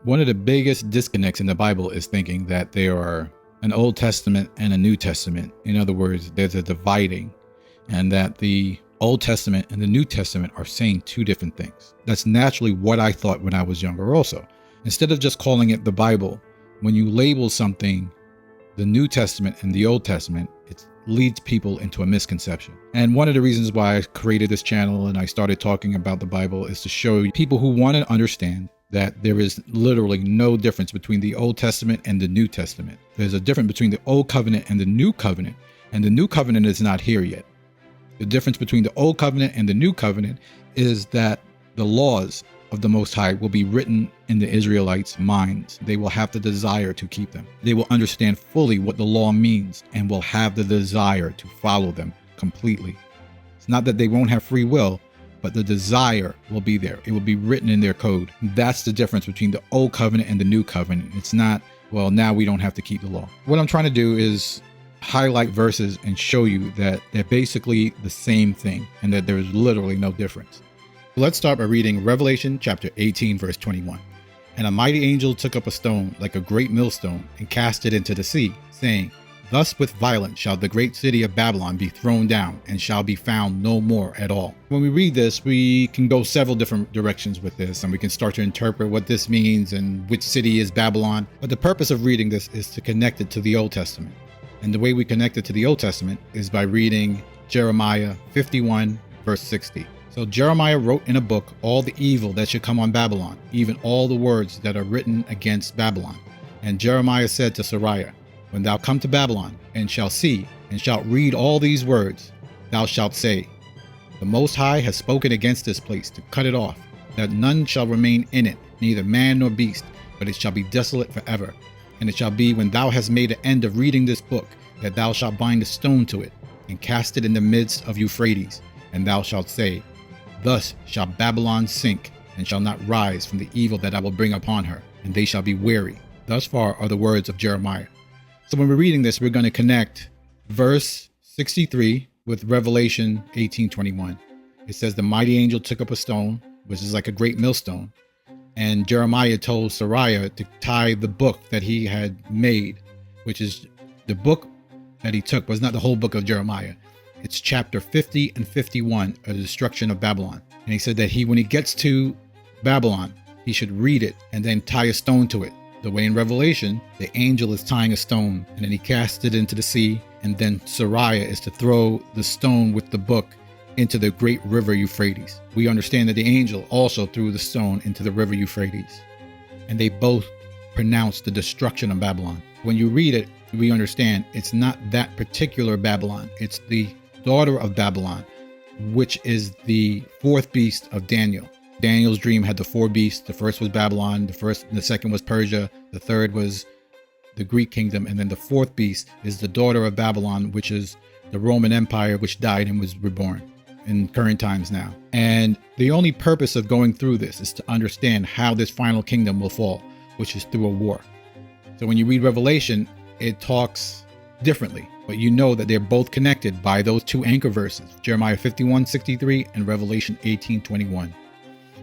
One of the biggest disconnects in the Bible is thinking that there are an Old Testament and a New Testament. In other words, there's a dividing, and that the Old Testament and the New Testament are saying two different things. That's naturally what I thought when I was younger also. Instead of just calling it the Bible, when you label something the New Testament and the Old Testament, it leads people into a misconception. And one of the reasons why I created this channel and I started talking about the Bible is to show people who want to understand that there is literally no difference between the Old Testament and the New Testament. There's a difference between the Old Covenant and the New Covenant, and the New Covenant is not here yet. The difference between the Old Covenant and the New Covenant is that the laws of the Most High will be written in the Israelites' minds. They will have the desire to keep them. They will understand fully what the law means and will have the desire to follow them completely. It's not that they won't have free will, but the desire will be there. It will be written in their code. That's the difference between the Old Covenant and the New Covenant. It's not, well, now we don't have to keep the law. What I'm trying to do is highlight verses and show you that they're basically the same thing and that there is literally no difference. Let's start by reading Revelation chapter 18, verse 21. And a mighty angel took up a stone like a great millstone and cast it into the sea, saying, Thus with violence shall the great city of Babylon be thrown down and shall be found no more at all. When we read this, we can go several different directions with this, and we can start to interpret what this means and which city is Babylon. But the purpose of reading this is to connect it to the Old Testament. And the way we connect it to the Old Testament is by reading Jeremiah 51, verse 60. So Jeremiah wrote in a book all the evil that should come on Babylon, even all the words that are written against Babylon. And Jeremiah said to Sariah, When thou come to Babylon, and shalt see, and shalt read all these words, thou shalt say, The Most High has spoken against this place to cut it off, that none shall remain in it, neither man nor beast, but it shall be desolate forever. And it shall be when thou hast made an end of reading this book, that thou shalt bind a stone to it, and cast it in the midst of Euphrates, and thou shalt say, Thus shall Babylon sink, and shall not rise from the evil that I will bring upon her, and they shall be weary. Thus far are the words of Jeremiah. So when we're reading this, we're going to connect verse 63 with Revelation 18:21. It says, The mighty angel took up a stone, which is like a great millstone, and Jeremiah told Sariah to tie the book that he had made, which is the book that he took was not the whole book of Jeremiah. It's chapter 50 and 51 of the destruction of Babylon. And he said that when he gets to Babylon, he should read it and then tie a stone to it. The way in Revelation, the angel is tying a stone and then he casts it into the sea. And then Sariah is to throw the stone with the book into the great river Euphrates. We understand that the angel also threw the stone into the river Euphrates. And they both pronounced the destruction of Babylon. When you read it, we understand it's not that particular Babylon. It's the daughter of Babylon, which is the fourth beast of Daniel. Daniel's dream had the four beasts. The first was Babylon, the second was Persia, the third was the Greek kingdom, and then the fourth beast is the daughter of Babylon, which is the Roman Empire, which died and was reborn in current times now. And the only purpose of going through this is to understand how this final kingdom will fall, which is through a war. So when you read Revelation, it talks differently, but you know that they're both connected by those two anchor verses, Jeremiah 51:63 and Revelation 18:21.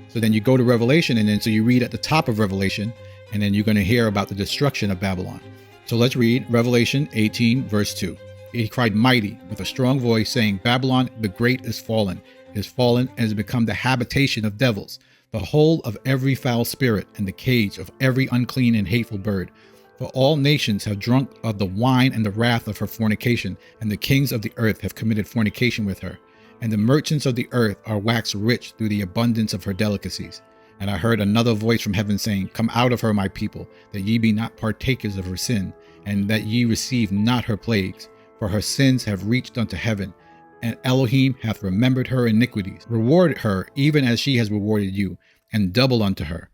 So then you go to Revelation, and then so you read at the top of Revelation, and then you're going to hear about the destruction of Babylon. So let's read Revelation 18, verse 2. He cried mighty with a strong voice, saying, Babylon the great is fallen, and has become the habitation of devils, the hole of every foul spirit, and the cage of every unclean and hateful bird. For all nations have drunk of the wine and the wrath of her fornication, and the kings of the earth have committed fornication with her. And the merchants of the earth are waxed rich through the abundance of her delicacies. And I heard another voice from heaven saying, Come out of her, my people, that ye be not partakers of her sin, and that ye receive not her plagues. For her sins have reached unto heaven, and Elohim hath remembered her iniquities. Reward her even as she has rewarded you, and double unto her,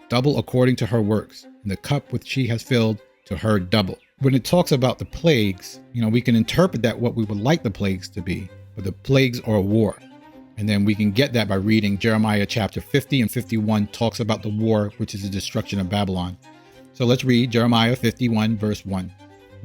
double according to her works, and the cup which she has filled, to her double. When it talks about the plagues, we can interpret that what we would like the plagues to be, but the plagues are a war. And then we can get that by reading Jeremiah chapter 50 and 51 talks about the war, which is the destruction of Babylon. So let's read Jeremiah 51 verse 1.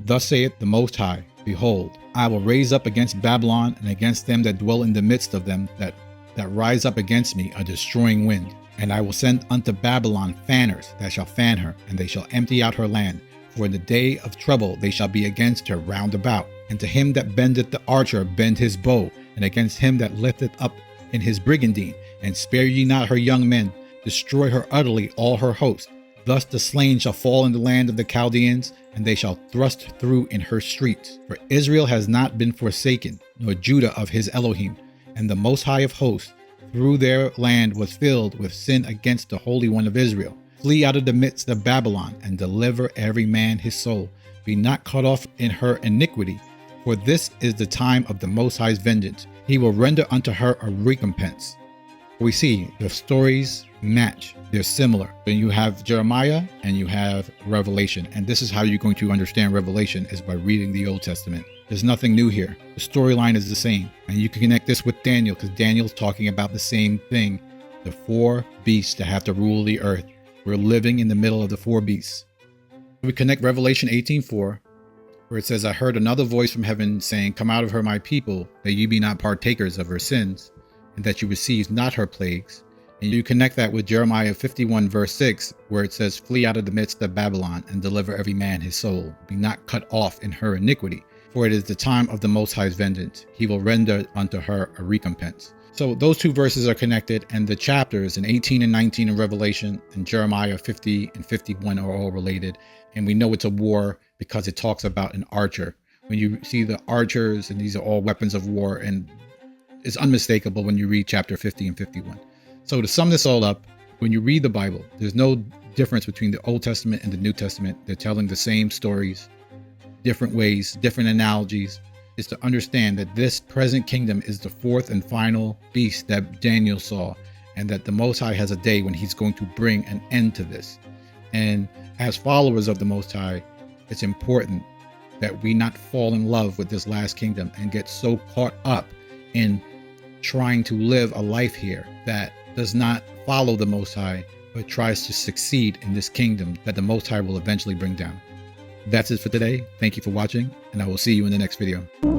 Thus saith the Most High, Behold, I will raise up against Babylon and against them that dwell in the midst of them that that rise up against me a destroying wind. And I will send unto Babylon fanners that shall fan her, and they shall empty out her land. For in the day of trouble they shall be against her round about. And to him that bendeth the archer bend his bow, and against him that lifteth up in his brigandine. And spare ye not her young men, destroy her utterly all her host. Thus the slain shall fall in the land of the Chaldeans, and they shall thrust through in her streets. For Israel has not been forsaken, nor Judah of his Elohim, and the Most High of hosts through their land was filled with sin against the Holy One of Israel. Flee out of the midst of Babylon, and deliver every man his soul. Be not cut off in her iniquity, for this is the time of the Most High's vengeance. He will render unto her a recompense. We see the stories match. They're similar. When you have Jeremiah and you have Revelation, and this is how you're going to understand Revelation, is by reading the Old Testament. There's nothing new here. The storyline is the same. And you can connect this with Daniel, because Daniel's talking about the same thing. The 4 beasts that have to rule the earth. We're living in the middle of the 4 beasts. We connect Revelation 18:4, where it says, I heard another voice from heaven saying, Come out of her, my people, that ye be not partakers of her sins, and that you receive not her plagues. And you connect that with Jeremiah 51 verse 6, where it says, Flee out of the midst of Babylon, and deliver every man his soul. Be not cut off in her iniquity, for it is the time of the Most High's vengeance. He will render unto her a recompense. So those 2 verses are connected, and the chapters in 18 and 19 in Revelation and Jeremiah 50 and 51 are all related. And we know it's a war because it talks about an archer. When you see the archers, and these are all weapons of war, and it's unmistakable when you read chapter 50 and 51. So to sum this all up, when you read the Bible, there's no difference between the Old Testament and the New Testament. They're telling the same stories, different ways, different analogies. Is to understand that this present kingdom is the 4th and final beast that Daniel saw, and that the Most High has a day when he's going to bring an end to this. And as followers of the Most High, it's important that we not fall in love with this last kingdom and get so caught up in trying to live a life here that does not follow the Most High, but tries to succeed in this kingdom that the Most High will eventually bring down. That's it for today. Thank you for watching, and I will see you in the next video.